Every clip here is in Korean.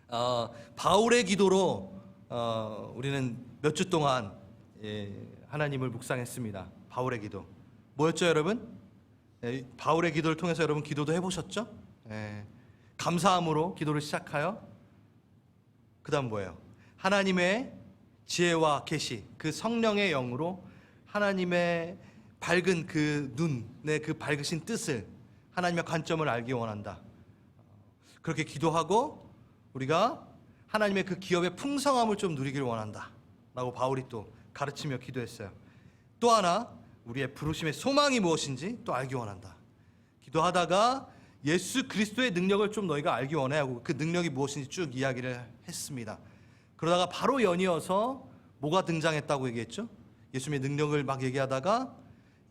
바울의 기도로 우리는 몇 주 동안 하나님을 묵상했습니다. 바울의 기도 뭐였죠, 여러분? 바울의 기도를 통해서 여러분 기도도 해보셨죠? 감사함으로 기도를 시작하여 그 다음 뭐예요? 하나님의 지혜와 계시, 그 성령의 영으로 하나님의 밝은 그 눈의 그 밝으신 뜻을, 하나님의 관점을 알기 원한다. 그렇게 기도하고 우리가 하나님의 그 기업의 풍성함을 좀 누리기를 원한다 라고 바울이 또 가르치며 기도했어요. 또 하나, 우리의 부르심의 소망이 무엇인지 또 알기 원한다. 기도하다가 예수 그리스도의 능력을 좀 너희가 알기 원해 하고 그 능력이 무엇인지 쭉 이야기를 했습니다. 그러다가 바로 연이어서 뭐가 등장했다고 얘기했죠? 예수님의 능력을 막 얘기하다가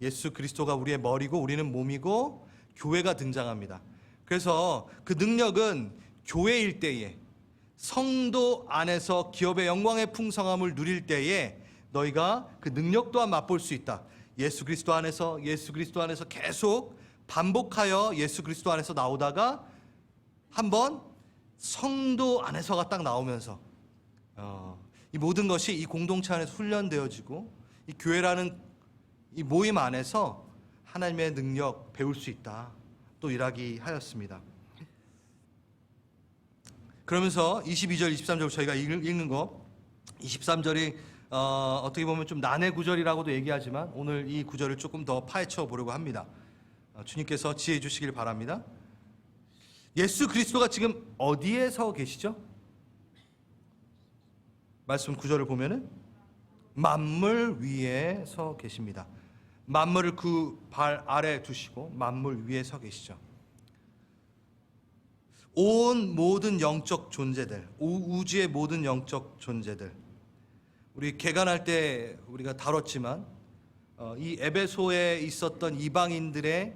예수 그리스도가 우리의 머리고 우리는 몸이고 교회가 등장합니다. 그래서 그 능력은 교회일 때에, 성도 안에서 기업의 영광의 풍성함을 누릴 때에 너희가 그 능력 또한 맛볼 수 있다. 예수 그리스도 안에서 계속 반복하여 예수 그리스도 안에서 나오다가 한번 성도 안에서가 딱 나오면서 이 모든 것이 이 공동체 안에서 훈련되어지고 이 교회라는 이 모임 안에서 하나님의 능력 배울 수 있다 또 이야기하였습니다. 그러면서 22절 23절 저희가 읽는 거, 23절이 어떻게 보면 좀 난해 구절이라고도 얘기하지만 오늘 이 구절을 조금 더 파헤쳐 보려고 합니다. 주님께서 지혜해 주시길 바랍니다. 예수 그리스도가 지금 어디에 서 계시죠? 말씀 9절을 보면은 만물 위에 서 계십니다. 만물을 그 발 아래 두시고 만물 위에 서 계시죠. 온 모든 영적 존재들, 우주의 모든 영적 존재들, 우리 개간할 때 우리가 다뤘지만 이 에베소에 있었던 이방인들의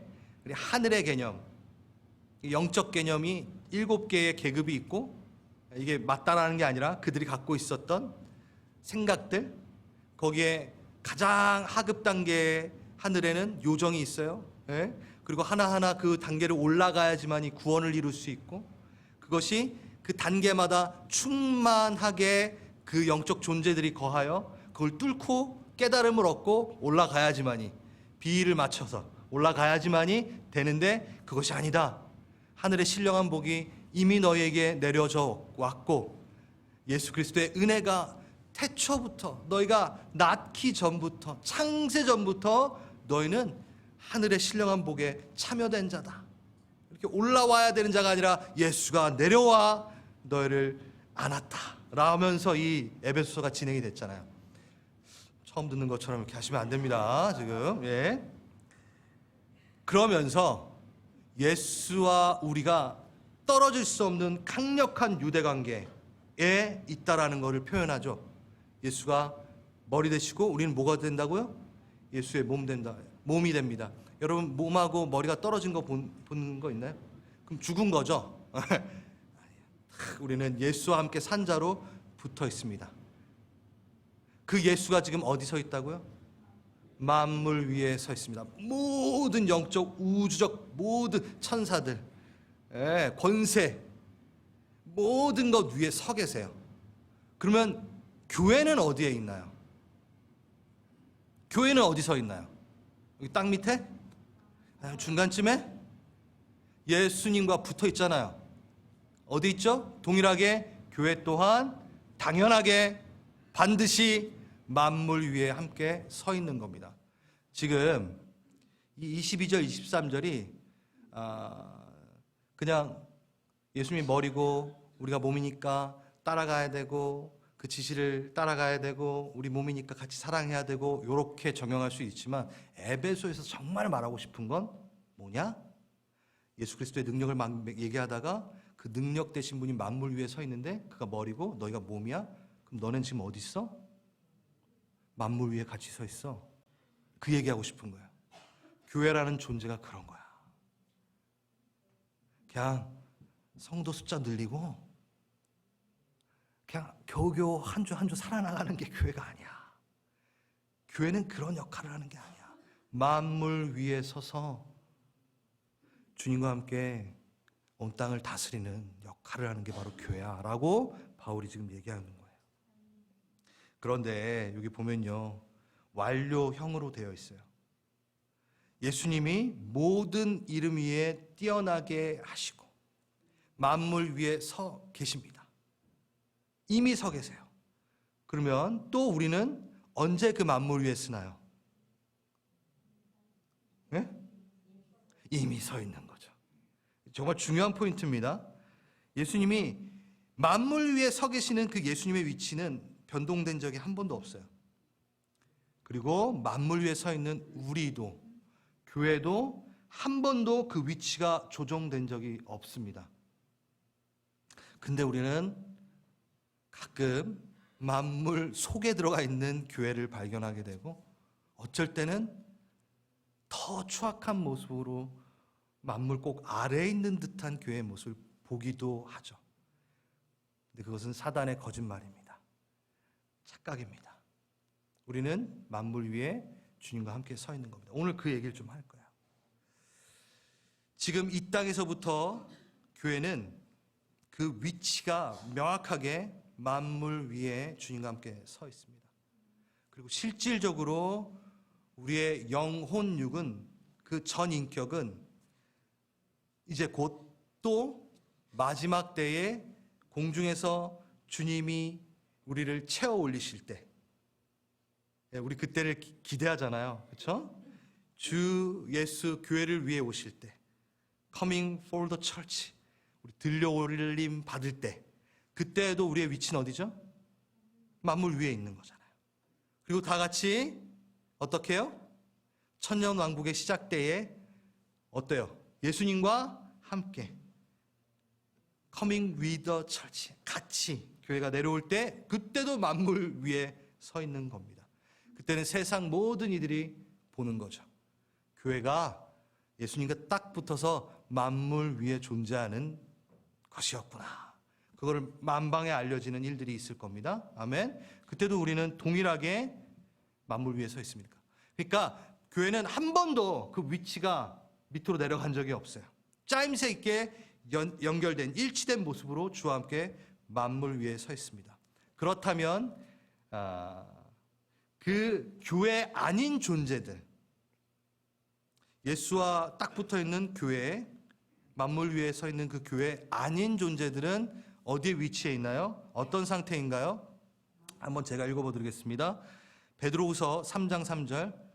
하늘의 개념, 영적 개념이 7개의 계급이 있고, 이게 맞다라는 게 아니라 그들이 갖고 있었던 생각들, 거기에 가장 하급 단계의 하늘에는 요정이 있어요. 그리고 하나하나 그 단계를 올라가야지만이 구원을 이룰 수 있고, 그것이 그 단계마다 충만하게 그 영적 존재들이 거하여 그걸 뚫고 깨달음을 얻고 올라가야지만이, 비위를 맞춰서 올라가야지만이 되는데 그것이 아니다. 하늘의 신령한 복이 이미 너희에게 내려져 왔고 예수 그리스도의 은혜가 태초부터, 너희가 낳기 전부터, 창세 전부터 너희는 하늘의 신령한 복에 참여된 자다. 이렇게 올라와야 되는 자가 아니라 예수가 내려와 너희를 안았다 라면서 이 에베소서가 진행이 됐잖아요. 처음 듣는 것처럼 이렇게 하시면 안 됩니다. 지금 그러면서 예수와 우리가 떨어질 수 없는 강력한 유대관계에 있다라는 것을 표현하죠. 예수가 머리 되시고 우리는 뭐가 된다고요? 예수의 몸이 됩니다. 여러분 몸하고 머리가 떨어진 거 본 거 있나요? 그럼 죽은 거죠. 우리는 예수와 함께 산자로 붙어 있습니다. 그 예수가 지금 어디 서 있다고요? 만물 위에 서 있습니다. 모든 영적 우주적 모든 천사들, 권세, 모든 것 위에 서 계세요. 그러면 교회는 어디에 있나요? 교회는 어디 서 있나요? 여기 땅 밑에? 중간쯤에? 예수님과 붙어 있잖아요. 어디 있죠? 동일하게 교회 또한 당연하게 반드시 만물 위에 함께 서 있는 겁니다. 지금 이 22절 23절이 그냥 예수님이 머리고 우리가 몸이니까 따라가야 되고 그 지시를 따라가야 되고 우리 몸이니까 같이 사랑해야 되고 이렇게 적용할 수 있지만 에베소에서 정말 말하고 싶은 건 뭐냐? 예수 그리스도의 능력을 막 얘기하다가 그 능력 되신 분이 만물 위에 서 있는데 그가 머리고 너희가 몸이야? 그럼 너는 지금 어디 있어? 만물 위에 같이 서 있어. 그 얘기하고 싶은 거야. 교회라는 존재가 그런 거야. 그냥 성도 숫자 늘리고 그냥 겨우겨우 한 주 한 주 살아나가는 게 교회가 아니야. 교회는 그런 역할을 하는 게 아니야. 만물 위에 서서 주님과 함께 온 땅을 다스리는 역할을 하는 게 바로 교회야 라고 바울이 지금 얘기하는 거예요. 그런데 여기 보면요, 완료형으로 되어 있어요. 예수님이 모든 이름 위에 뛰어나게 하시고 만물 위에 서 계십니다. 이미 서 계세요. 그러면 또 우리는 언제 그 만물 위에 쓰나요? 네? 이미 서 있는 거죠. 정말 중요한 포인트입니다. 예수님이 만물 위에 서 계시는 그 예수님의 위치는 변동된 적이 한 번도 없어요. 그리고 만물 위에 서 있는 우리도, 교회도 한 번도 그 위치가 조정된 적이 없습니다. 근데 우리는 가끔 만물 속에 들어가 있는 교회를 발견하게 되고, 어쩔 때는 더 추악한 모습으로 만물 꼭 아래에 있는 듯한 교회의 모습을 보기도 하죠. 근데 그것은 사단의 거짓말입니다. 착각입니다. 우리는 만물 위에 주님과 함께 서 있는 겁니다. 오늘 그 얘기를 좀 할 거예요. 지금 이 땅에서부터 교회는 그 위치가 명확하게 만물 위에 주님과 함께 서 있습니다. 그리고 실질적으로 우리의 영혼육은, 그 전인격은 이제 곧 또 마지막 때에 공중에서 주님이 우리를 채워 올리실 때, 우리 그때를 기대하잖아요. 그렇죠? 주 예수 교회를 위해 오실 때, Coming for the church, 우리 들려올림 받을 때, 그때에도 우리의 위치는 어디죠? 만물 위에 있는 거잖아요. 그리고 다 같이 어떻게 해요? 천년왕국의 시작 때에 어때요? 예수님과 함께 Coming with the church, 같이 교회가 내려올 때 그때도 만물 위에 서 있는 겁니다. 그때는 세상 모든 이들이 보는 거죠. 교회가 예수님과 딱 붙어서 만물 위에 존재하는 것이었구나. 그거를 만방에 알려지는 일들이 있을 겁니다. 아멘. 그때도 우리는 동일하게 만물 위에 서 있습니까? 그러니까 교회는 한 번도 그 위치가 밑으로 내려간 적이 없어요. 짜임새 있게 연결된, 일치된 모습으로 주와 함께 만물 위에 서 있습니다. 그렇다면 그 교회 아닌 존재들, 예수와 딱 붙어 있는 교회에, 만물 위에 서 있는 그 교회 아닌 존재들은 어디에 위치해 있나요? 어떤 상태인가요? 한번 제가 읽어보드리겠습니다. 베드로후서 3장 3절.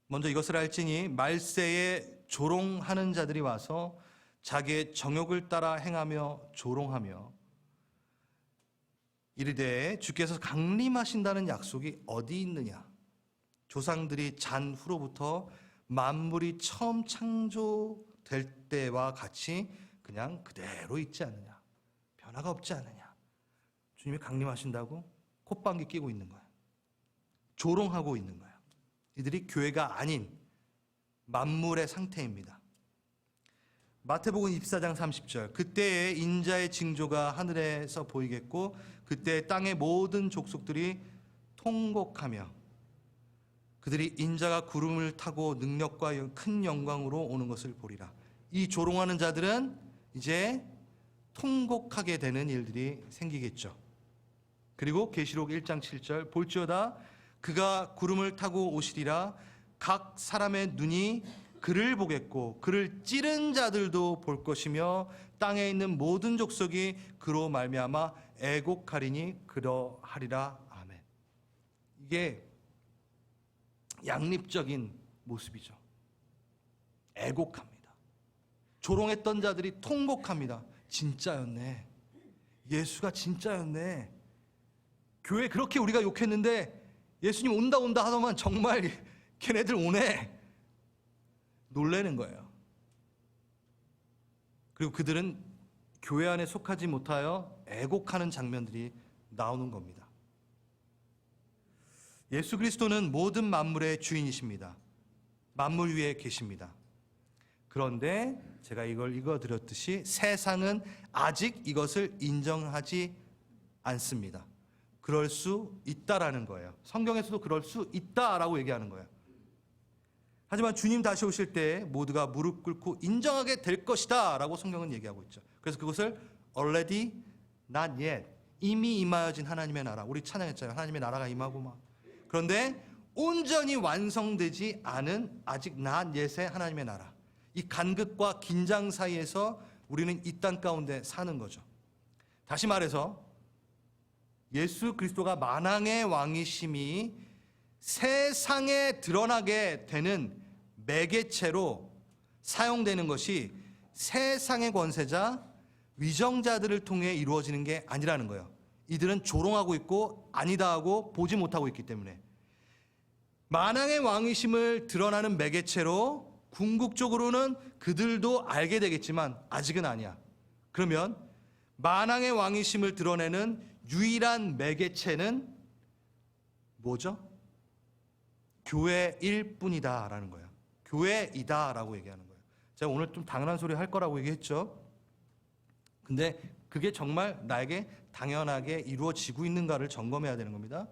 먼저 이것을 알지니 말세에 조롱하는 자들이 와서 자기의 정욕을 따라 행하며 조롱하며 이르되 주께서 강림하신다는 약속이 어디 있느냐? 조상들이 잔 후로부터 만물이 처음 창조될 때와 같이 그냥 그대로 있지 않느냐? 변화가 없지 않느냐? 주님이 강림하신다고 콧방귀 끼고 있는 거야. 조롱하고 있는 거야. 이들이 교회가 아닌 만물의 상태입니다. 마태복음 24장 30절. 그때에 인자의 징조가 하늘에서 보이겠고 그때 땅의 모든 족속들이 통곡하며 그들이 인자가 구름을 타고 능력과 큰 영광으로 오는 것을 보리라. 이 조롱하는 자들은 이제 통곡하게 되는 일들이 생기겠죠. 그리고 계시록 1장 7절. 볼지어다 그가 구름을 타고 오시리라. 각 사람의 눈이 그를 보겠고 그를 찌른 자들도 볼 것이며 땅에 있는 모든 족속이 그로 말미암아 애곡하리니 그러하리라. 아멘. 이게 양립적인 모습이죠. 애곡합니다. 조롱했던 자들이 통곡합니다. 진짜였네. 예수가 진짜였네. 교회 그렇게 우리가 욕했는데 예수님 온다 하더만 정말 걔네들 오네. 놀라는 거예요. 그리고 그들은 교회 안에 속하지 못하여 애곡하는 장면들이 나오는 겁니다. 예수 그리스도는 모든 만물의 주인이십니다. 만물 위에 계십니다. 그런데 제가 이걸 읽어드렸듯이 세상은 아직 이것을 인정하지 않습니다. 그럴 수 있다라는 거예요. 성경에서도 그럴 수 있다라고 얘기하는 거예요. 하지만 주님 다시 오실 때 모두가 무릎 꿇고 인정하게 될 것이다 라고 성경은 얘기하고 있죠. 그래서 그것을 already not yet, 이미 임하여진 하나님의 나라, 우리 찬양했잖아요. 하나님의 나라가 임하고 막. 그런데 온전히 완성되지 않은 아직 not yet의 하나님의 나라, 이 간극과 긴장 사이에서 우리는 이 땅 가운데 사는 거죠. 다시 말해서 예수 그리스도가 만왕의 왕이심이 세상에 드러나게 되는 매개체로 사용되는 것이 세상의 권세자, 위정자들을 통해 이루어지는 게 아니라는 거예요. 이들은 조롱하고 있고 아니다 하고 보지 못하고 있기 때문에 만왕의 왕이심을 드러나는 매개체로 궁극적으로는 그들도 알게 되겠지만 아직은 아니야. 그러면 만왕의 왕이심을 드러내는 유일한 매개체는 뭐죠? 교회일 뿐이다라는 거예요. 교회이다라고 얘기하는 거예요. 제가 오늘 좀 당연한 소리 할 거라고 얘기했죠. 근데 그게 정말 나에게 당연하게 이루어지고 있는가를 점검해야 되는 겁니다.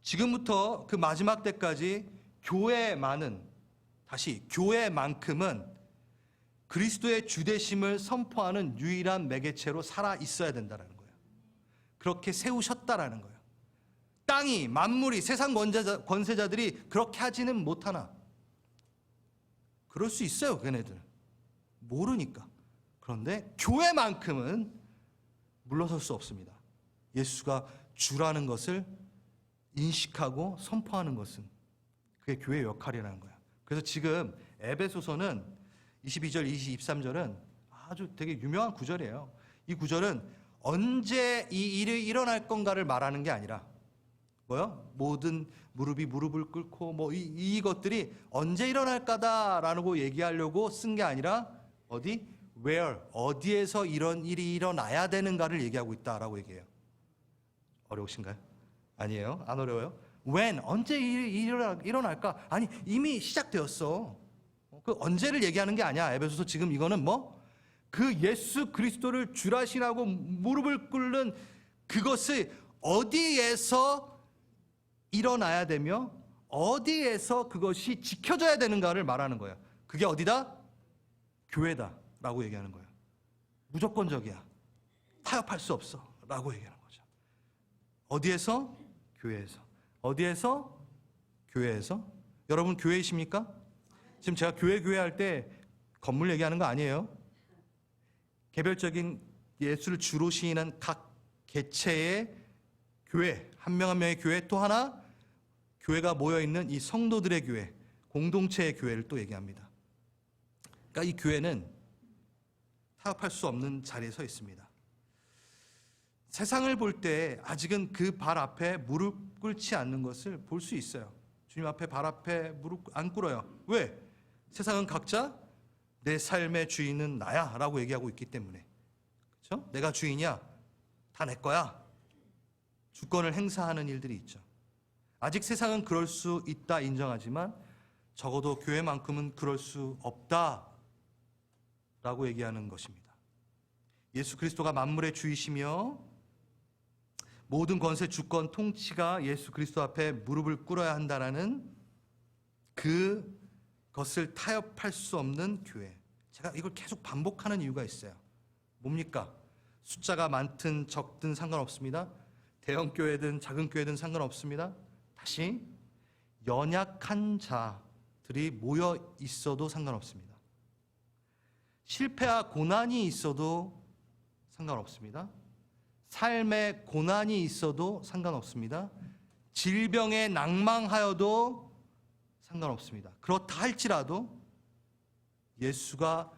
지금부터 그 마지막 때까지 교회만큼은 그리스도의 주되심을 선포하는 유일한 매개체로 살아 있어야 된다는 거예요. 그렇게 세우셨다라는 거예요. 땅이, 만물이, 세상 권세자들이 그렇게 하지는 못하나. 그럴 수 있어요, 걔네들은. 모르니까. 그런데 교회만큼은 물러설 수 없습니다. 예수가 주라는 것을 인식하고 선포하는 것은 그게 교회의 역할이라는 거예요. 그래서 지금 에베소서는 22절, 23절은 아주 되게 유명한 구절이에요. 이 구절은 언제 이 일이 일어날 건가를 말하는 게 아니라 뭐요? 모든 무릎이 무릎을 꿇고 이것들이 언제 일어날 거다라고 얘기하려고 쓴 게 아니라 where, 어디에서 이런 일이 일어나야 되는가를 얘기하고 있다라고 얘기해요. 어려우신가요? 아니에요. 안 어려워요. when, 언제 일이 일어날까? 아니, 이미 시작되었어. 그 언제를 얘기하는 게 아니야. 에베소서 지금 이거는 그 예수 그리스도를 주라시라고 무릎을 꿇는 그것을 어디에서 일어나야 되며 어디에서 그것이 지켜져야 되는가를 말하는 거예요. 그게 어디다? 교회다라고 얘기하는 거예요. 무조건적이야. 타협할 수 없어 라고 얘기하는 거죠. 어디에서? 교회에서. 어디에서? 교회에서. 여러분 교회이십니까? 지금 제가 교회 할 때 건물 얘기하는 거 아니에요. 개별적인 예수를 주로 시인한 각 개체의 교회, 한 명 한 명의 교회, 또 하나 교회가 모여있는 이 성도들의 교회, 공동체의 교회를 또 얘기합니다. 그러니까 이 교회는 타협할 수 없는 자리에 서 있습니다. 세상을 볼 때 아직은 그 발 앞에 무릎 꿇지 않는 것을 볼 수 있어요. 주님 앞에 발 앞에 무릎 안 꿇어요. 왜? 세상은 각자 내 삶의 주인은 나야 라고 얘기하고 있기 때문에. 그렇죠? 내가 주인이야. 다 내 거야. 주권을 행사하는 일들이 있죠. 아직 세상은 그럴 수 있다 인정하지만 적어도 교회만큼은 그럴 수 없다 라고 얘기하는 것입니다. 예수 그리스도가 만물의 주이시며 모든 권세, 주권, 통치가 예수 그리스도 앞에 무릎을 꿇어야 한다라는 그것을 타협할 수 없는 교회. 제가 이걸 계속 반복하는 이유가 있어요. 뭡니까? 숫자가 많든 적든 상관없습니다. 대형 교회든 작은 교회든 상관없습니다. 다시 연약한 자들이 모여 있어도 상관없습니다. 실패와 고난이 있어도 상관없습니다. 삶의 고난이 있어도 상관없습니다. 질병에 낭망하여도 상관없습니다. 그렇다 할지라도 예수가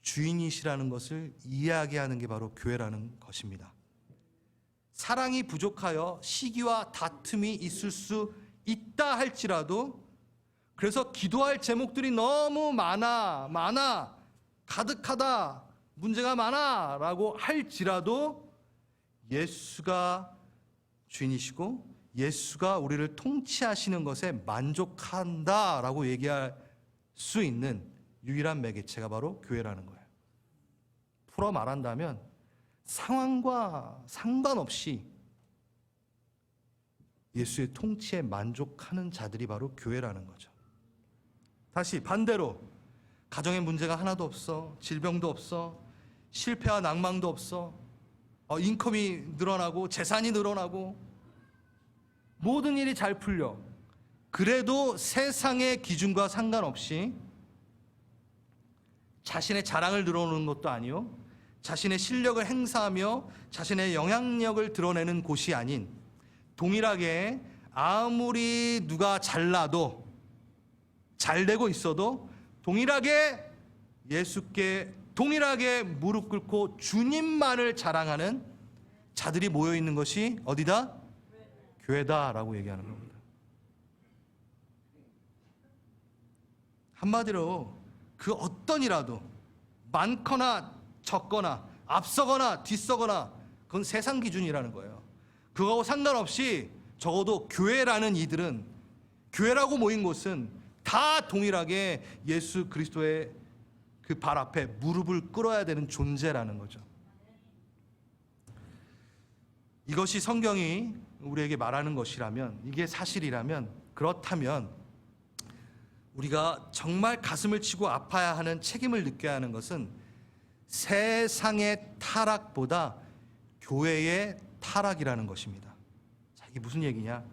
주인이시라는 것을 이해하게 하는 게 바로 교회라는 것입니다. 사랑이 부족하여 시기와 다툼이 있을 수 있다 할지라도, 그래서 기도할 제목들이 너무 많아 가득하다, 문제가 많아 라고 할지라도 예수가 주인이시고 예수가 우리를 통치하시는 것에 만족한다 라고 얘기할 수 있는 유일한 매개체가 바로 교회라는 거예요. 풀어 말한다면 상황과 상관없이 예수의 통치에 만족하는 자들이 바로 교회라는 거죠. 다시 반대로 가정에 문제가 하나도 없어, 질병도 없어, 실패와 낭망도 없어, 인컴이 늘어나고 재산이 늘어나고 모든 일이 잘 풀려. 그래도 세상의 기준과 상관없이 자신의 자랑을 드러내는 것도 아니요, 자신의 실력을 행사하며 자신의 영향력을 드러내는 곳이 아닌, 동일하게 아무리 누가 잘나도 잘되고 있어도 동일하게 예수께 동일하게 무릎 꿇고 주님만을 자랑하는 자들이 모여 있는 것이 어디다? 교회다라고 얘기하는 겁니다. 한마디로 그 어떤 일라도 많거나 적거나 앞서거나 뒤서거나 그건 세상 기준이라는 거예요. 그거하고 상관없이 적어도 교회라는 이들은, 교회라고 모인 곳은 다 동일하게 예수 그리스도의 그 발 앞에 무릎을 꿇어야 되는 존재라는 거죠. 이것이 성경이 우리에게 말하는 것이라면, 이게 사실이라면, 그렇다면 우리가 정말 가슴을 치고 아파야 하는 책임을 느껴야 하는 것은 세상의 타락보다 교회의 타락이라는 것입니다. 자, 이게 무슨 얘기냐?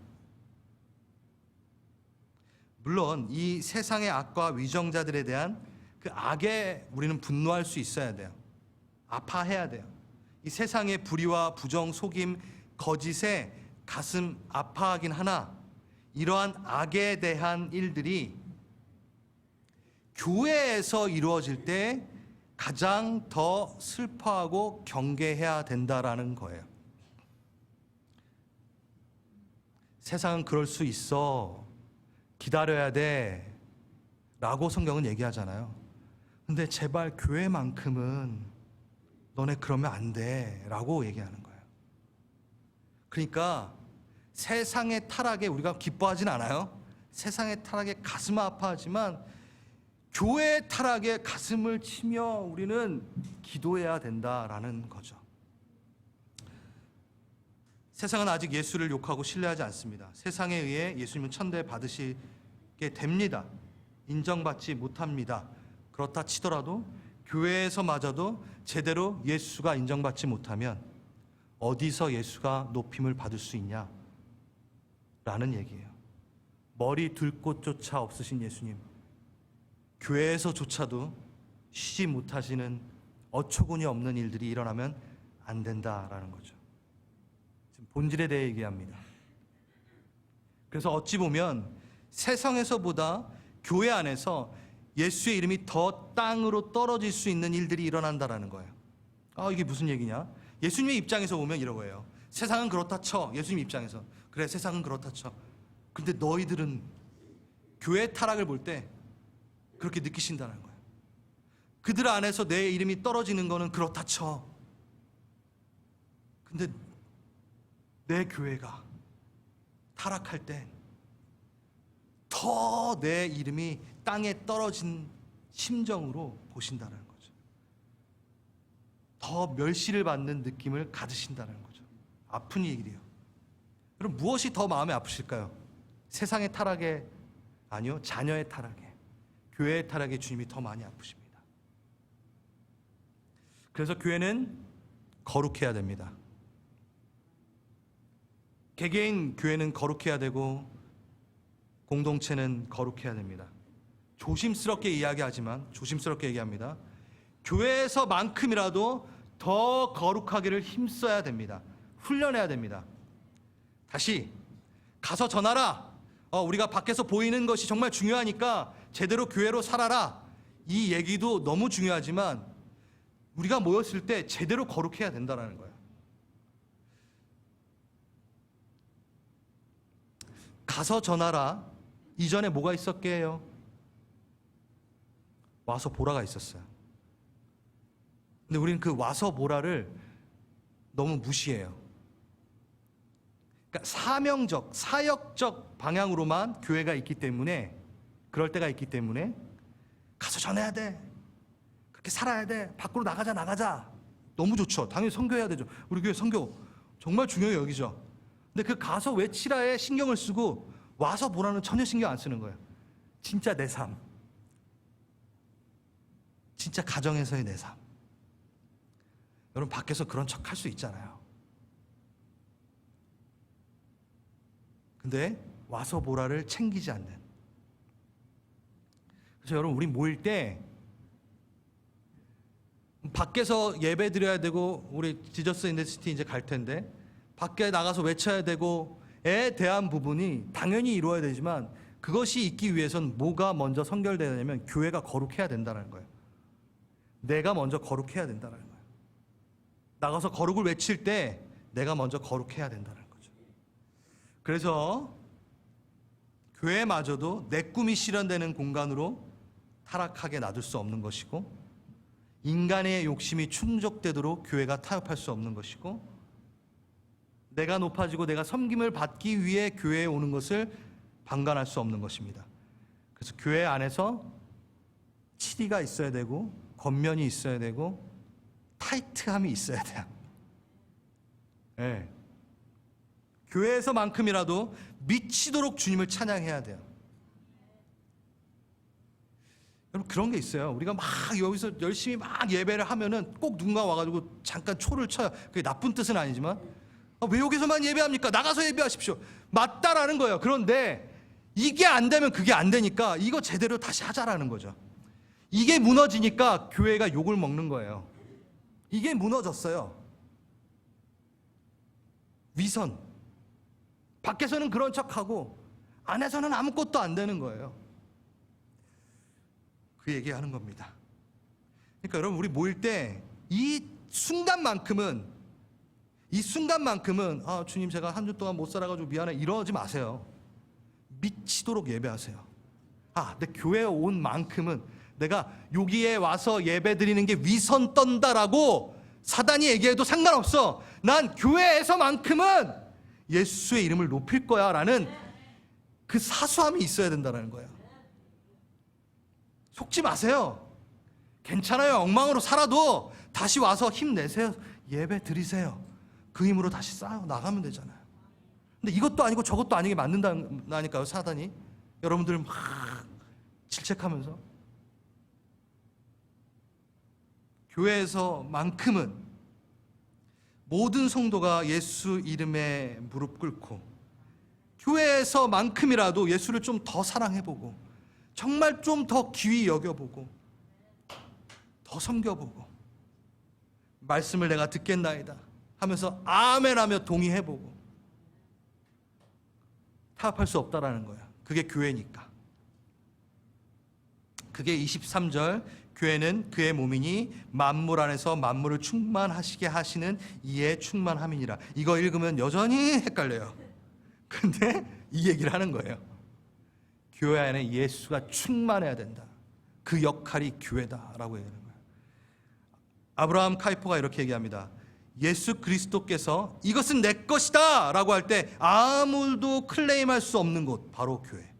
물론 이 세상의 악과 위정자들에 대한 그 악에 우리는 분노할 수 있어야 돼요. 아파해야 돼요. 이 세상의 불의와 부정, 속임, 거짓에 가슴 아파하긴 하나, 이러한 악에 대한 일들이 교회에서 이루어질 때 가장 더 슬퍼하고 경계해야 된다라는 거예요. 세상은 그럴 수 있어, 기다려야 돼 라고 성경은 얘기하잖아요. 근데 제발 교회만큼은 너네 그러면 안 돼 라고 얘기하는 거예요. 그러니까 세상의 타락에 우리가 기뻐하진 않아요. 세상의 타락에 가슴 아파하지만 교회의 타락에 가슴을 치며 우리는 기도해야 된다라는 거죠. 세상은 아직 예수를 욕하고 신뢰하지 않습니다. 세상에 의해 예수님은 천대 받으시게 됩니다. 인정받지 못합니다. 그렇다 치더라도 교회에서마저도 제대로 예수가 인정받지 못하면 어디서 예수가 높임을 받을 수 있냐? 라는 얘기예요. 머리 둘 곳조차 없으신 예수님, 교회에서조차도 쉬지 못하시는 어처구니 없는 일들이 일어나면 안 된다라는 거죠. 지금 본질에 대해 얘기합니다. 그래서 어찌 보면 세상에서보다 교회 안에서 예수의 이름이 더 땅으로 떨어질 수 있는 일들이 일어난다라는 거예요. 이게 무슨 얘기냐? 예수님의 입장에서 보면 이런 거예요. 세상은 그렇다 쳐. 예수님 입장에서. 그래, 세상은 그렇다 쳐. 근데 너희들은 교회 타락을 볼 때 그렇게 느끼신다는 거예요. 그들 안에서 내 이름이 떨어지는 거는 그렇다 쳐. 근데 내 교회가 타락할 때 더 내 이름이 땅에 떨어진 심정으로 보신다는 거죠. 더 멸시를 받는 느낌을 가지신다는 거죠. 아픈 얘기래요. 그럼 무엇이 더 마음에 아프실까요? 세상의 타락에, 아니요, 자녀의 타락에, 교회의 타락에 주님이 더 많이 아프십니다. 그래서 교회는 거룩해야 됩니다. 개개인 교회는 거룩해야 되고 공동체는 거룩해야 됩니다. 조심스럽게 이야기하지만, 조심스럽게 얘기합니다. 교회에서만큼이라도 더 거룩하기를 힘써야 됩니다. 훈련해야 됩니다. 다시 가서 전하라. 우리가 밖에서 보이는 것이 정말 중요하니까 제대로 교회로 살아라. 이 얘기도 너무 중요하지만 우리가 모였을 때 제대로 거룩해야 된다는 거예요. 가서 전하라. 이전에 뭐가 있었게요? 와서 보라가 있었어요. 근데 우리는 그 와서 보라를 너무 무시해요. 그러니까 사명적, 사역적 방향으로만 교회가 있기 때문에, 그럴 때가 있기 때문에 가서 전해야 돼, 그렇게 살아야 돼, 밖으로 나가자. 너무 좋죠. 당연히 선교해야 되죠. 우리 교회 선교 정말 중요해요, 여기죠. 근데 그 가서 외치라에 신경을 쓰고 와서 보라는 전혀 신경 안 쓰는 거예요. 진짜 내 삶, 진짜 가정에서의 내 삶. 여러분 밖에서 그런 척 할 수 있잖아요. 근데 와서 보라를 챙기지 않는. 그래서 여러분 우리 모일 때 밖에서 예배 드려야 되고 우리 지저스 인 더 시티 이제 갈 텐데 밖에 나가서 외쳐야 되고에 대한 부분이 당연히 이루어야 되지만 그것이 있기 위해선 뭐가 먼저 선결되어야 되냐면 교회가 거룩해야 된다는 거예요. 내가 먼저 거룩해야 된다는 거예요. 나가서 거룩을 외칠 때 내가 먼저 거룩해야 된다는 거죠. 그래서 교회마저도 내 꿈이 실현되는 공간으로 타락하게 놔둘 수 없는 것이고 인간의 욕심이 충족되도록 교회가 타협할 수 없는 것이고 내가 높아지고 내가 섬김을 받기 위해 교회에 오는 것을 방관할 수 없는 것입니다. 그래서 교회 안에서 치리가 있어야 되고 겉면이 있어야 되고 타이트함이 있어야 돼요. 네. 교회에서만큼이라도 미치도록 주님을 찬양해야 돼요. 여러분 그런 게 있어요. 우리가 막 여기서 열심히 막 예배를 하면은 꼭 누군가 와가지고 잠깐 초를 쳐요. 그게 나쁜 뜻은 아니지만 왜 여기서만 예배합니까? 나가서 예배하십시오. 맞다라는 거예요. 그런데 이게 안 되면 그게 안 되니까 이거 제대로 다시 하자라는 거죠. 이게 무너지니까 교회가 욕을 먹는 거예요. 이게 무너졌어요. 위선. 밖에서는 그런 척하고 안에서는 아무것도 안 되는 거예요. 그 얘기하는 겁니다. 그러니까 여러분 우리 모일 때 이 순간만큼은 주님 제가 한 주 동안 못 살아가지고 미안해 이러지 마세요. 미치도록 예배하세요. 내 교회에 온 만큼은 내가 여기에 와서 예배 드리는 게 위선 떤다라고 사단이 얘기해도 상관없어. 난 교회에서만큼은 예수의 이름을 높일 거야 라는 그 사수함이 있어야 된다는 거예요. 속지 마세요. 괜찮아요. 엉망으로 살아도 다시 와서 힘내세요. 예배 드리세요. 그 힘으로 다시 쌓여 나가면 되잖아요. 근데 이것도 아니고 저것도 아니게 만든다니까요, 사단이. 여러분들 막 질책하면서. 교회에서만큼은 모든 성도가 예수 이름에 무릎 꿇고 교회에서만큼이라도 예수를 좀 더 사랑해보고 정말 좀 더 귀히 여겨보고 더 섬겨보고 말씀을 내가 듣겠나이다 하면서 아멘하며 동의해보고 타협할 수 없다라는 거야. 그게 교회니까. 그게 23절 교회는 그의 몸이니 만물 안에서 만물을 충만하시게 하시는 이의 충만함이니라. 이거 읽으면 여전히 헷갈려요. 근데 이 얘기를 하는 거예요. 교회 안에 예수가 충만해야 된다. 그 역할이 교회다라고 얘기하는 거예요. 아브라함 카이퍼가 이렇게 얘기합니다. 예수 그리스도께서 이것은 내 것이다 라고 할 때 아무도 클레임할 수 없는 곳, 바로 교회.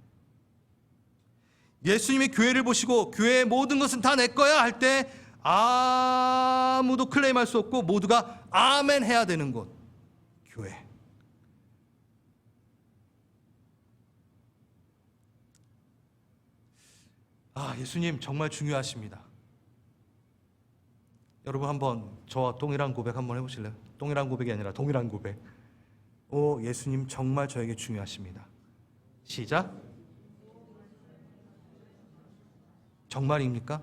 예수님이 교회를 보시고 교회의 모든 것은 다 내 거야 할 때 아무도 클레임할 수 없고 모두가 아멘 해야 되는 곳, 교회. 예수님 정말 중요하십니다. 여러분 한번 저와 동일한 고백 한번 해보실래요? 동일한 고백이 아니라 동일한 고백. 예수님 정말 저에게 중요하십니다. 시작. 정말입니까?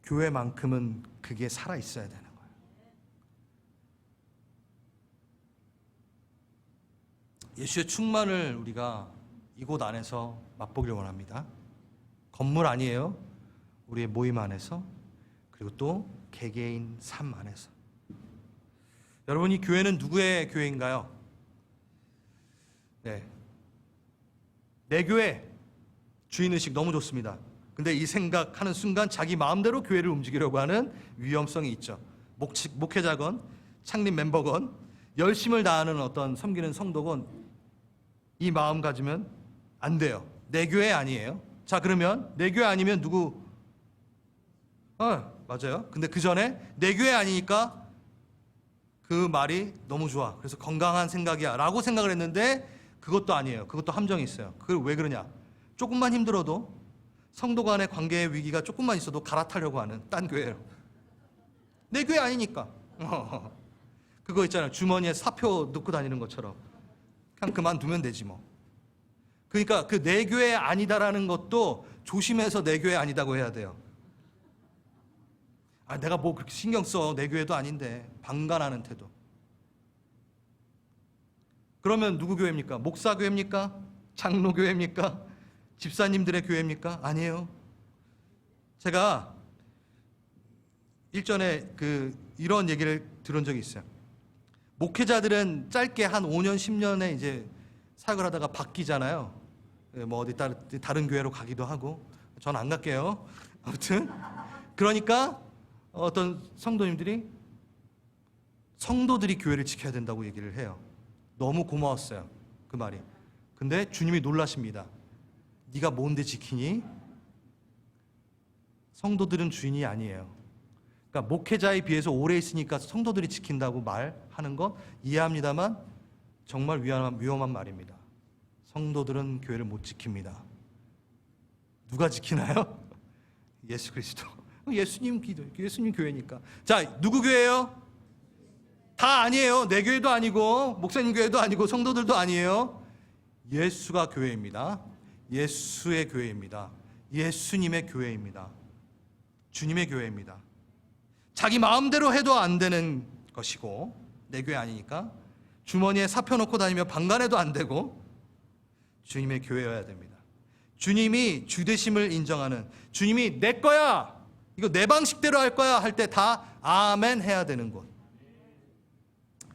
교회만큼은 그게 살아있어야 되는 거예요. 예수의 충만을 우리가 이곳 안에서 맛보기를 원합니다. 건물 아니에요. 우리의 모임 안에서, 그리고 또 개개인 삶 안에서. 여러분, 이 교회는 누구의 교회인가요? 네, 내 교회. 주인의식 너무 좋습니다. 근데 이 생각하는 순간 자기 마음대로 교회를 움직이려고 하는 위험성이 있죠. 목회자건 창립 멤버건 열심을 다하는 어떤 섬기는 성도건 이 마음 가지면 안 돼요. 내 교회 아니에요. 자, 그러면 내 교회 아니면 누구? 맞아요. 근데 그 전에 내 교회 아니니까 그 말이 너무 좋아. 그래서 건강한 생각이야 라고 생각을 했는데 그것도 아니에요. 그것도 함정이 있어요. 그걸 왜 그러냐? 조금만 힘들어도 성도 간의 관계의 위기가 조금만 있어도 갈아타려고 하는 딴 교회예요. 내 교회 아니니까. 그거 있잖아요. 주머니에 사표 넣고 다니는 것처럼. 그냥 그만두면 되지 뭐. 그러니까 그 내 교회 아니다라는 것도 조심해서 내 교회 아니다고 해야 돼요. 내가 뭐 그렇게 신경 써. 내 교회도 아닌데. 방관하는 태도. 그러면 누구 교회입니까? 목사 교회입니까? 장로 교회입니까? 집사님들의 교회입니까? 아니에요. 제가 일전에 이런 얘기를 들은 적이 있어요. 목회자들은 짧게 한 5년, 10년에 이제 사역을 하다가 바뀌잖아요. 뭐 어디 다른 교회로 가기도 하고. 전 안 갈게요. 아무튼 그러니까 어떤 성도님들이 성도들이 교회를 지켜야 된다고 얘기를 해요. 너무 고마웠어요. 그 말이. 근데 주님이 놀라십니다. 네가 뭔데 지키니? 성도들은 주인이 아니에요. 그러니까 목회자에 비해서 오래 있으니까 성도들이 지킨다고 말하는 거 이해합니다만 정말 위험한 말입니다. 성도들은 교회를 못 지킵니다. 누가 지키나요? 예수 그리스도. 예수님 기도, 예수님 교회니까. 자, 누구 교회예요? 다 아니에요. 내 교회도 아니고 목사님 교회도 아니고 성도들도 아니에요. 예수가 교회입니다. 예수의 교회입니다. 예수님의 교회입니다. 주님의 교회입니다. 자기 마음대로 해도 안 되는 것이고 내 교회 아니니까 주머니에 사표 넣고 다니며 방관해도 안 되고 주님의 교회여야 됩니다. 주님이 주되심을 인정하는, 주님이 내 거야, 이거 내 방식대로 할 거야 할 때 다 아멘 해야 되는 곳.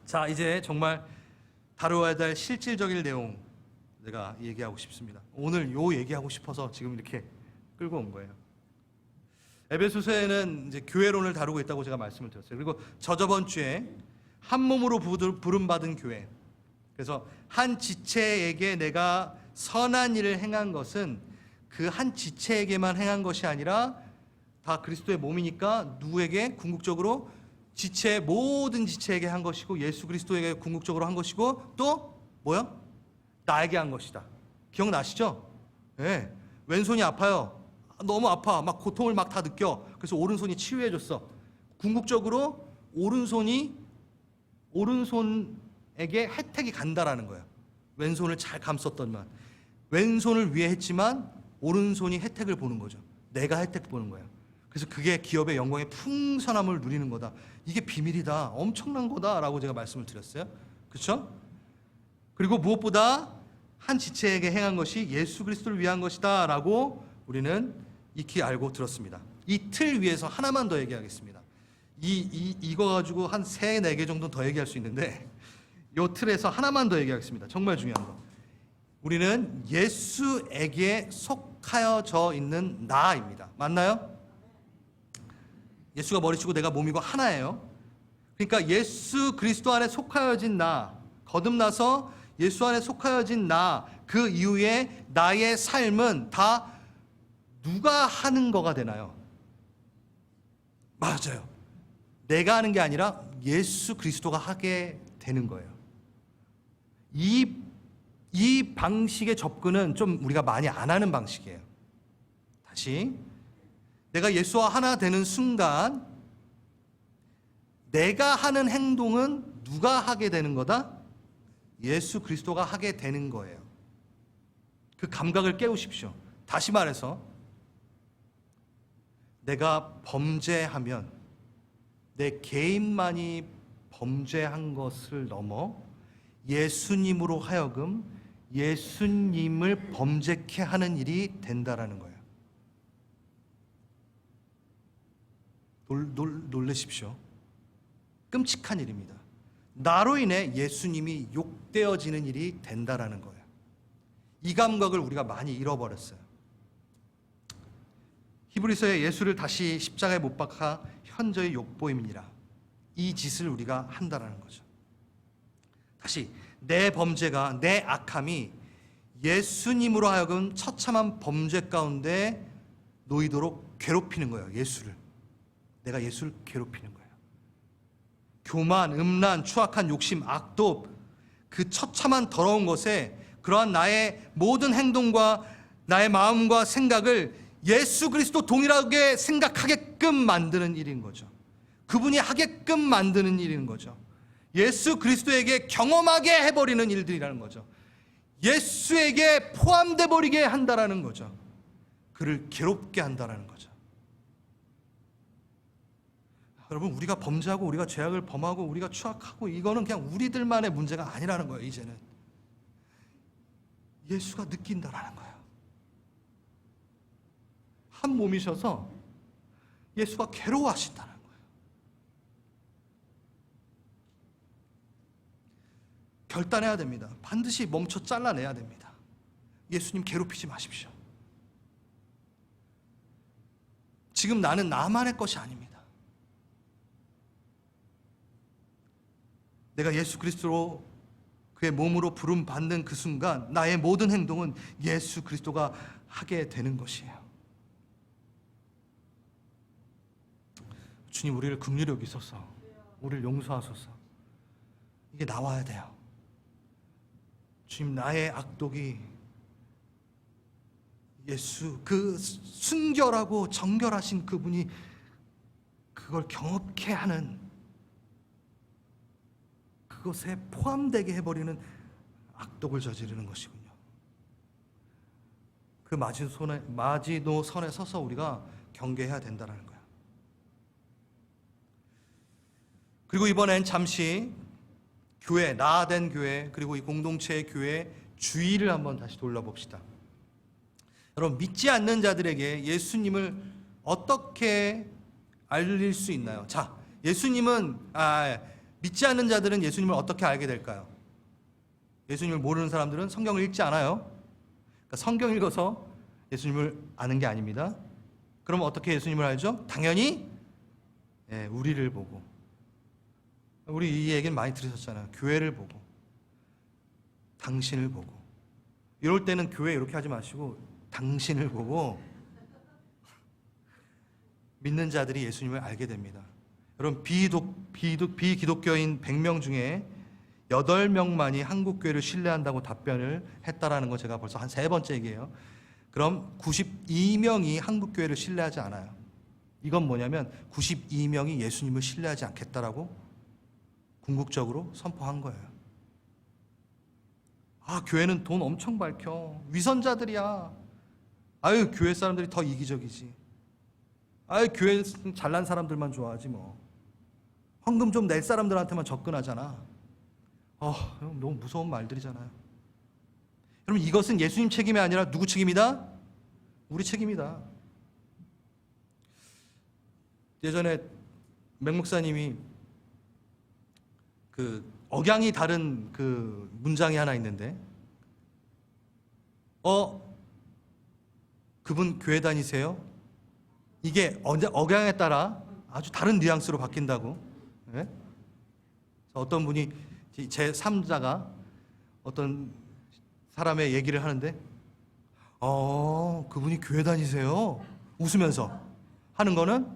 자, 이제 정말 다루어야 될 실질적인 내용 제가 얘기하고 싶습니다. 오늘 요 얘기하고 싶어서 지금 이렇게 끌고 온 거예요. 에베소서에는 이제 교회론을 다루고 있다고 제가 말씀을 드렸어요. 그리고 저번 주에 한 몸으로 부름받은 교회. 그래서 한 지체에게 내가 선한 일을 행한 것은 그 한 지체에게만 행한 것이 아니라 다 그리스도의 몸이니까 누구에게 궁극적으로 모든 지체에게 한 것이고 예수 그리스도에게 궁극적으로 한 것이고 또 뭐야? 나에게 한 것이다. 기억나시죠? 네. 왼손이 아파요. 너무 아파. 막 고통을 막 다 느껴. 그래서 오른손이 치유해줬어. 궁극적으로 오른손에게 혜택이 간다라는 거예요. 왼손을 잘 감쌌던만. 왼손을 위해 했지만 오른손이 혜택을 보는 거죠. 내가 혜택 보는 거예요. 그래서 그게 기업의 영광의 풍성함을 누리는 거다. 이게 비밀이다. 엄청난 거다라고 제가 말씀을 드렸어요. 그렇죠? 그리고 무엇보다 한 지체에게 행한 것이 예수 그리스도를 위한 것이다라고 우리는 익히 알고 들었습니다. 이 틀 위에서 하나만 더 얘기하겠습니다. 이거 가지고 한 3-4개 정도 더 얘기할 수 있는데 이 틀에서 하나만 더 얘기하겠습니다. 정말 중요한 거. 우리는 예수에게 속하여져 있는 나입니다. 맞나요? 예수가 머리치고 내가 몸이고 하나예요. 그러니까 예수 그리스도 안에 속하여진 나, 거듭나서 예수 안에 속하여진 나, 그 이후에 나의 삶은 다 누가 하는 거가 되나요? 맞아요. 내가 하는 게 아니라 예수 그리스도가 하게 되는 거예요. 이 방식의 접근은 좀 우리가 많이 안 하는 방식이에요. 다시, 내가 예수와 하나 되는 순간 내가 하는 행동은 누가 하게 되는 거다? 예수 그리스도가 하게 되는 거예요. 그 감각을 깨우십시오. 다시 말해서 내가 범죄하면 내 개인만이 범죄한 것을 넘어 예수님으로 하여금 예수님을 범죄케 하는 일이 된다라는 거예요. 놀라십시오. 끔찍한 일입니다. 나로 인해 예수님이 욕되어지는 일이 된다라는 거예요. 이 감각을 우리가 많이 잃어버렸어요. 히브리서에 예수를 다시 십자가에 못 박아 현저히 욕보임이니라. 이 짓을 우리가 한다라는 거죠. 다시, 내 범죄가, 내 악함이 예수님으로 하여금 처참한 범죄 가운데 놓이도록 괴롭히는 거예요. 예수를. 내가 예수를 괴롭히는 거예요. 교만, 음란, 추악한 욕심, 악독, 그 처참한 더러운 것에 그러한 나의 모든 행동과 나의 마음과 생각을 예수 그리스도 동일하게 생각하게끔 만드는 일인 거죠. 그분이 하게끔 만드는 일인 거죠. 예수 그리스도에게 경험하게 해버리는 일들이라는 거죠. 예수에게 포함돼 버리게 한다라는 거죠. 그를 괴롭게 한다라는 거죠. 여러분, 우리가 범죄하고 우리가 죄악을 범하고 우리가 추악하고 이거는 그냥 우리들만의 문제가 아니라는 거예요. 이제는 예수가 느낀다라는 거예요. 한 몸이셔서 예수가 괴로워하신다는 거예요. 결단해야 됩니다. 반드시 멈춰 잘라내야 됩니다. 예수님 괴롭히지 마십시오. 지금 나는 나만의 것이 아닙니다. 내가 예수 그리스도로 그의 몸으로 부름 받는 그 순간 나의 모든 행동은 예수 그리스도가 하게 되는 것이에요. 주님, 우리를 긍휼히 여기소서. 우리를 용서하소서. 이게 나와야 돼요. 주님, 나의 악독이 예수, 그 순결하고 정결하신 그분이 그걸 경험케 하는, 그것에 포함되게 해버리는 악독을 저지르는 것이군요. 그 마지노선에 서서 우리가 경계해야 된다는 거예요. 그리고 이번엔 잠시 교회, 나아된 교회, 그리고 이 공동체의 교회 주의를 한번 다시 돌려봅시다. 여러분, 믿지 않는 자들에게 예수님을 어떻게 알릴 수 있나요? 자, 믿지 않는 자들은 예수님을 어떻게 알게 될까요? 예수님을 모르는 사람들은 성경을 읽지 않아요. 그러니까 성경 읽어서 예수님을 아는 게 아닙니다. 그러면 어떻게 예수님을 알죠? 당연히 우리를 보고. 우리 이 얘기는 많이 들으셨잖아요. 교회를 보고, 당신을 보고. 이럴 때는 교회 이렇게 하지 마시고 당신을 보고 믿는 자들이 예수님을 알게 됩니다. 여러분, 비기독교인 100명 중에 8명만이 한국교회를 신뢰한다고 답변을 했다라는 거 제가 벌써 한 3번째 얘기예요. 그럼 92명이 한국교회를 신뢰하지 않아요. 이건 뭐냐면 92명이 예수님을 신뢰하지 않겠다라고 궁극적으로 선포한 거예요. 교회는 돈 엄청 밝혀. 위선자들이야. 교회 사람들이 더 이기적이지. 교회 잘난 사람들만 좋아하지 뭐. 헌금 좀 낼 사람들한테만 접근하잖아. 너무 무서운 말들이잖아요. 여러분, 이것은 예수님 책임이 아니라 누구 책임이다? 우리 책임이다. 예전에 맹 목사님이 그 억양이 다른 그 문장이 하나 있는데, 그분 교회 다니세요? 이게 억양에 따라 아주 다른 뉘앙스로 바뀐다고. 네? 어떤 분이 제 3자가 어떤 사람의 얘기를 하는데, 그분이 교회 다니세요? 웃으면서 하는 거는,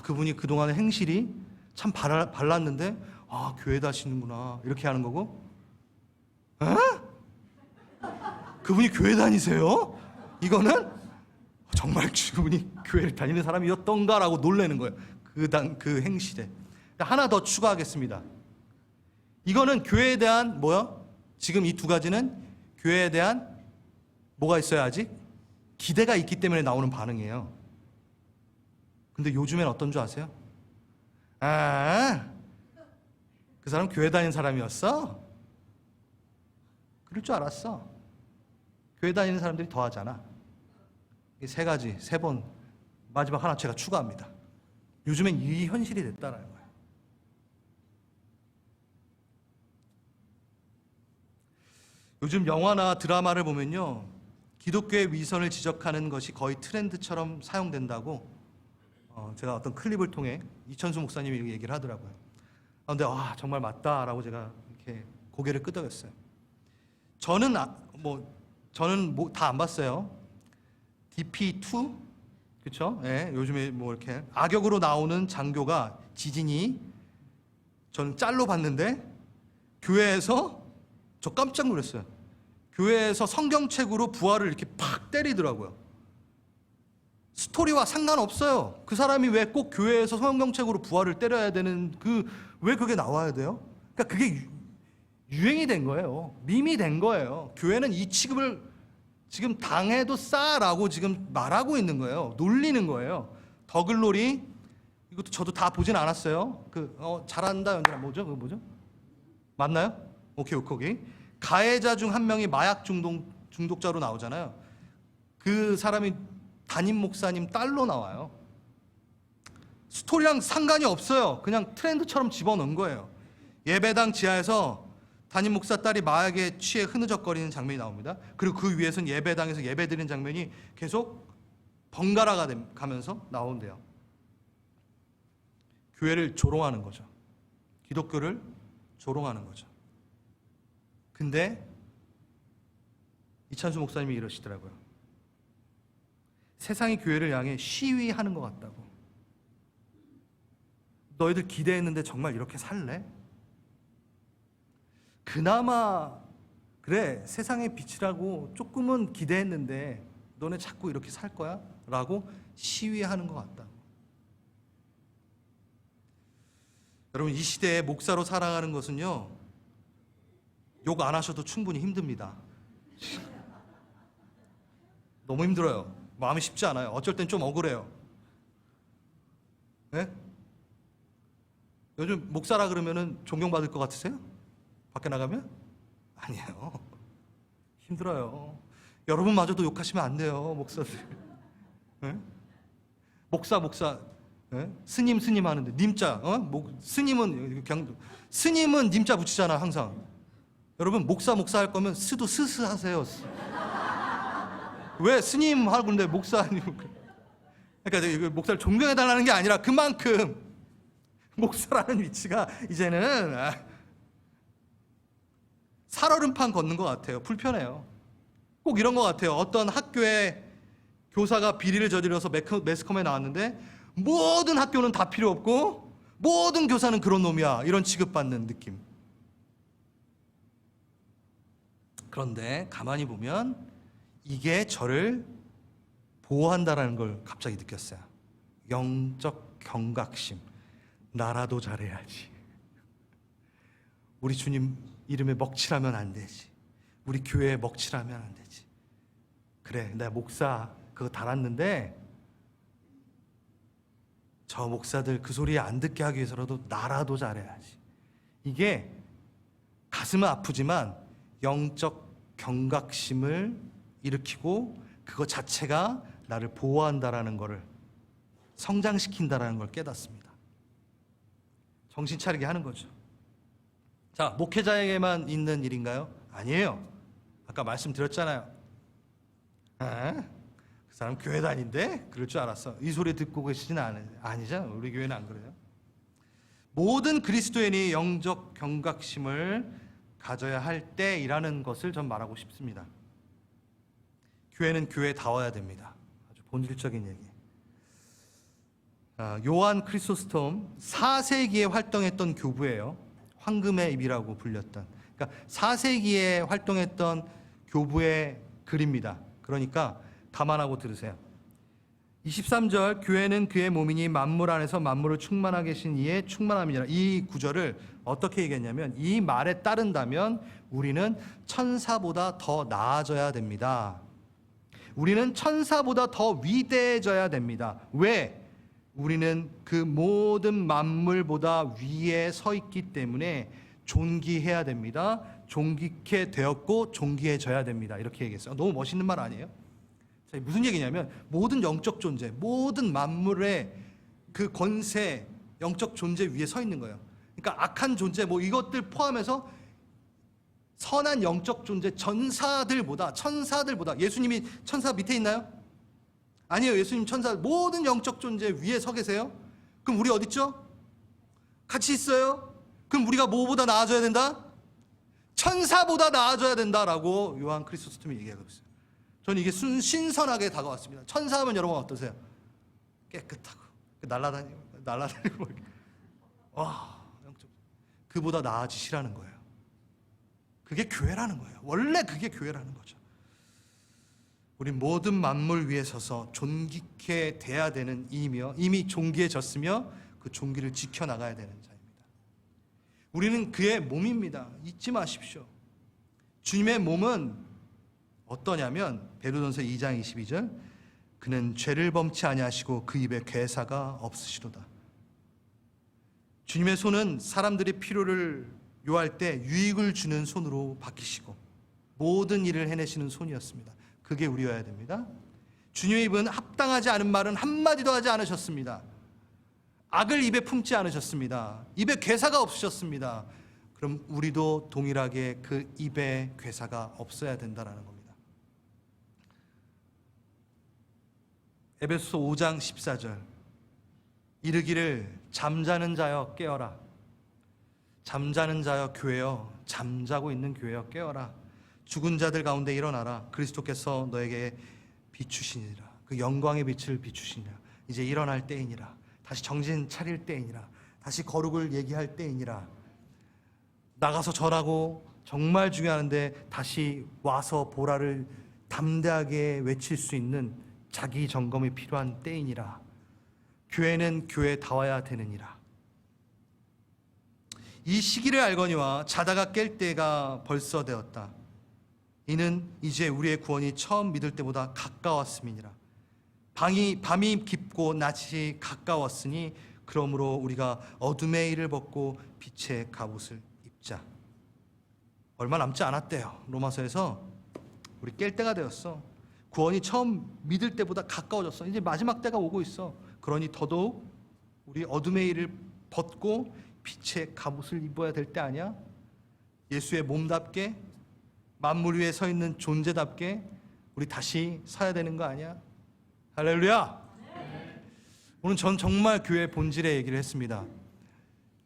그분이 그동안의 행실이 참 발랐는데 교회 다니시는구나, 이렇게 하는 거고, 그분이 교회 다니세요? 이거는 정말 그분이 교회를 다니는 사람이었던가라고 놀라는 거예요. 그 행실에. 하나 더 추가하겠습니다. 이거는 교회에 대한 지금 이 두 가지는 교회에 대한 뭐가 있어야 하지? 기대가 있기 때문에 나오는 반응이에요. 근데 요즘엔 어떤 줄 아세요? 그 사람 교회 다니는 사람이었어? 그럴 줄 알았어. 교회 다니는 사람들이 더 하잖아. 이 3가지, 3번, 마지막 하나 제가 추가합니다. 요즘엔 이 현실이 됐다는 거예요. 요즘 영화나 드라마를 보면요, 기독교의 위선을 지적하는 것이 거의 트렌드처럼 사용된다고 제가 어떤 클립을 통해 이천수 목사님이 이렇게 얘기를 하더라고요. 근데 정말 맞다라고 제가 이렇게 고개를 끄덕였어요. 저는 다 안 봤어요. DP2, 그렇죠? 요즘에 이렇게 악역으로 나오는 장교가 지진이, 저는 짤로 봤는데 교회에서 저 깜짝 놀랐어요. 교회에서 성경책으로 부활을 이렇게 팍 때리더라고요. 스토리와 상관없어요. 그 사람이 왜 꼭 교회에서 성경책으로 부활을 때려야 되는 왜 그게 나와야 돼요? 그러니까 그게 유행이 된 거예요. 밈이 된 거예요. 교회는 이 취급을 지금 당해도 싸라고 지금 말하고 있는 거예요. 놀리는 거예요. 더글로리, 이것도 저도 다 보진 않았어요. 잘한다 연결아, 뭐죠? 맞나요? 오케이. 가해자 중 한 명이 마약 중독자로 나오잖아요. 그 사람이 담임 목사님 딸로 나와요. 스토리랑 상관이 없어요. 그냥 트렌드처럼 집어넣은 거예요. 예배당 지하에서 담임 목사 딸이 마약에 취해 흐느적거리는 장면이 나옵니다. 그리고 그 위에서는 예배당에서 예배드리는 장면이 계속 번갈아 가면서 나온대요. 교회를 조롱하는 거죠. 기독교를 조롱하는 거죠. 근데 이찬수 목사님이 이러시더라고요. 세상이 교회를 향해 시위하는 것 같다고. 너희들 기대했는데 정말 이렇게 살래? 그나마 그래, 세상의 빛이라고 조금은 기대했는데 너네 자꾸 이렇게 살 거야? 라고 시위하는 것 같다고. 여러분, 이 시대에 목사로 살아가는 것은요, 욕 안 하셔도 충분히 힘듭니다. 너무 힘들어요. 마음이 쉽지 않아요. 어쩔 땐 좀 억울해요. 네? 요즘 목사라 그러면은 존경받을 것 같으세요? 밖에 나가면? 아니에요. 힘들어요. 여러분마저도 욕하시면 안 돼요, 목사들. 네? 목사 네? 스님 하는데 님자, 스님은 그냥 스님은 님자 붙이잖아 항상. 여러분 목사 할 거면 스도 스스 하세요. 왜 스님 하고 근데 목사 아니고. 그러니까 목사를 존경해달라는 게 아니라 그만큼 목사라는 위치가 이제는 살얼음판 걷는 것 같아요. 불편해요. 꼭 이런 것 같아요. 어떤 학교에 교사가 비리를 저질러서 매스컴에 나왔는데 모든 학교는 다 필요 없고 모든 교사는 그런 놈이야, 이런 취급받는 느낌. 그런데 가만히 보면 이게 저를 보호한다라는 걸 갑자기 느꼈어요. 영적 경각심. 나라도 잘해야지. 우리 주님 이름에 먹칠하면 안 되지. 우리 교회에 먹칠하면 안 되지. 그래, 내가 목사 그거 달았는데 저 목사들 그 소리 안 듣게 하기 위해서라도 나라도 잘해야지. 이게 가슴은 아프지만 영적 경각심을 일으키고 그것 자체가 나를 보호한다라는 것을, 성장시킨다라는 걸 깨닫습니다. 정신 차리게 하는 거죠. 자, 목회자에게만 있는 일인가요? 아니에요. 아까 말씀드렸잖아요. 그 사람 교회 다닌데? 그럴 줄 알았어. 이 소리 듣고 계시지는 아니잖아요. 우리 교회는 안 그래요. 모든 그리스도인이 영적 경각심을 가져야 할 때이라는 것을 전 말하고 싶습니다. 교회는 교회다워야 됩니다. 아주 본질적인 얘기. 요한 크리소스톰 4세기에 활동했던 교부예요. 황금의 입이라고 불렸던. 그러니까 4세기에 활동했던 교부의 글입니다. 그러니까 감안하고 들으세요. 23절, 교회는 그의 몸이니 만물 안에서 만물을 충만하게 계신 이의 충만함이니라. 이 구절을 어떻게 얘기했냐면, 이 말에 따른다면 우리는 천사보다 더 나아져야 됩니다. 우리는 천사보다 더 위대해져야 됩니다. 왜? 우리는 그 모든 만물보다 위에 서 있기 때문에 존귀해야 됩니다. 존귀케 되었고 존귀해져야 됩니다. 이렇게 얘기했어요. 너무 멋있는 말 아니에요? 자, 무슨 얘기냐면 모든 영적 존재, 모든 만물의 그 권세, 영적 존재 위에 서 있는 거예요. 그러니까 악한 존재, 이것들 포함해서 선한 영적 존재, 천사들보다, 예수님이 천사 밑에 있나요? 아니에요. 예수님 천사, 모든 영적 존재 위에 서 계세요. 그럼 우리 어디 있죠? 같이 있어요. 그럼 우리가 뭐보다 나아져야 된다? 천사보다 나아져야 된다라고 요한 크리소스톰이 얘기하고 있어요. 저는 이게 신선하게 다가왔습니다. 천사하면 여러분 어떠세요? 깨끗하고 날아다니고 와, 영적, 그보다 나아지시라는 거예요. 그게 교회라는 거예요. 원래 그게 교회라는 거죠. 우리 모든 만물 위에 서서 존귀케 돼야 되는 이이며 이미 존귀해졌으며 그 존귀를 지켜나가야 되는 자입니다. 우리는 그의 몸입니다. 잊지 마십시오. 주님의 몸은 어떠냐면 베드로전서 2장 22절 그는 죄를 범치 아니하시고 그 입에 괴사가 없으시도다. 주님의 손은 사람들이 필요를 요할 때 유익을 주는 손으로 바뀌시고 모든 일을 해내시는 손이었습니다. 그게 우리여야 됩니다. 주님의 입은 합당하지 않은 말은 한마디도 하지 않으셨습니다. 악을 입에 품지 않으셨습니다. 입에 괴사가 없으셨습니다. 그럼 우리도 동일하게 그 입에 괴사가 없어야 된다는 겁니다. 에베소서 5장 14절 이르기를 잠자는 자여 깨어라. 잠자는 자여 교회여, 잠자고 있는 교회여 깨어라. 죽은 자들 가운데 일어나라. 그리스도께서 너에게 비추시니라. 그 영광의 빛을 비추시니라. 이제 일어날 때이니라. 다시 정신 차릴 때이니라. 다시 거룩을 얘기할 때이니라. 나가서 전하고 정말 중요한데 다시 와서 보라를 담대하게 외칠 수 있는 자기 점검이 필요한 때이니라. 교회는 교회다워야 되느니라. 이 시기를 알거니와 자다가 깰 때가 벌써 되었다. 이는 이제 우리의 구원이 처음 믿을 때보다 가까웠음이니라. 밤이 깊고 낮이 가까웠으니 그러므로 우리가 어둠의 일을 벗고 빛의 갑옷을 입자. 얼마 남지 않았대요. 로마서에서 우리 깰 때가 되었어. 구원이 처음 믿을 때보다 가까워졌어. 이제 마지막 때가 오고 있어. 그러니 더더욱 우리 어둠의 일을 벗고 빛의 갑옷을 입어야 될 때 아니야? 예수의 몸답게 만물 위에 서 있는 존재답게 우리 다시 서야 되는 거 아니야? 할렐루야! 오늘 전 정말 교회 본질의 얘기를 했습니다.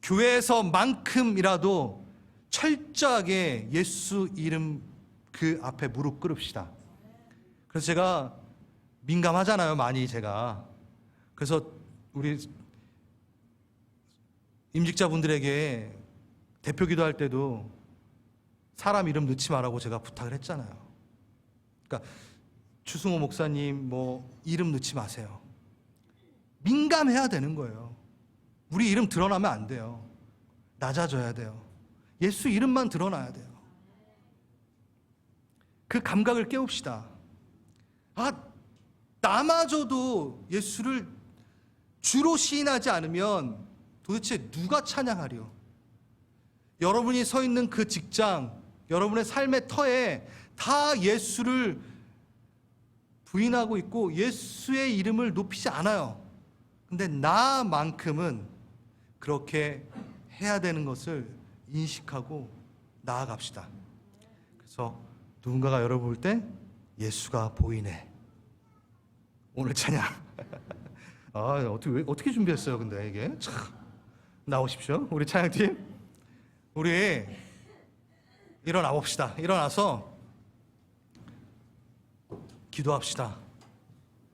교회에서만큼이라도 철저하게 예수 이름 그 앞에 무릎 꿇읍시다. 그래서 제가 민감하잖아요, 많이 제가. 그래서 우리 임직자분들에게 대표 기도할 때도 사람 이름 넣지 말라고 제가 부탁을 했잖아요. 그러니까 추승호 목사님 뭐 이름 넣지 마세요. 민감해야 되는 거예요. 우리 이름 드러나면 안 돼요. 낮아져야 돼요. 예수 이름만 드러나야 돼요. 그 감각을 깨웁시다. 나마저도 예수를 주로 시인하지 않으면 도대체 누가 찬양하리요? 여러분이 서 있는 그 직장, 여러분의 삶의 터에 다 예수를 부인하고 있고 예수의 이름을 높이지 않아요. 근데 나만큼은 그렇게 해야 되는 것을 인식하고 나아갑시다. 그래서 누군가가 여러분 볼 때 예수가 보이네. 오늘 찬양. 어떻게 준비했어요? 근데 이게 참 나오십시오. 우리 찬양팀, 우리 일어나 봅시다. 일어나서 기도합시다.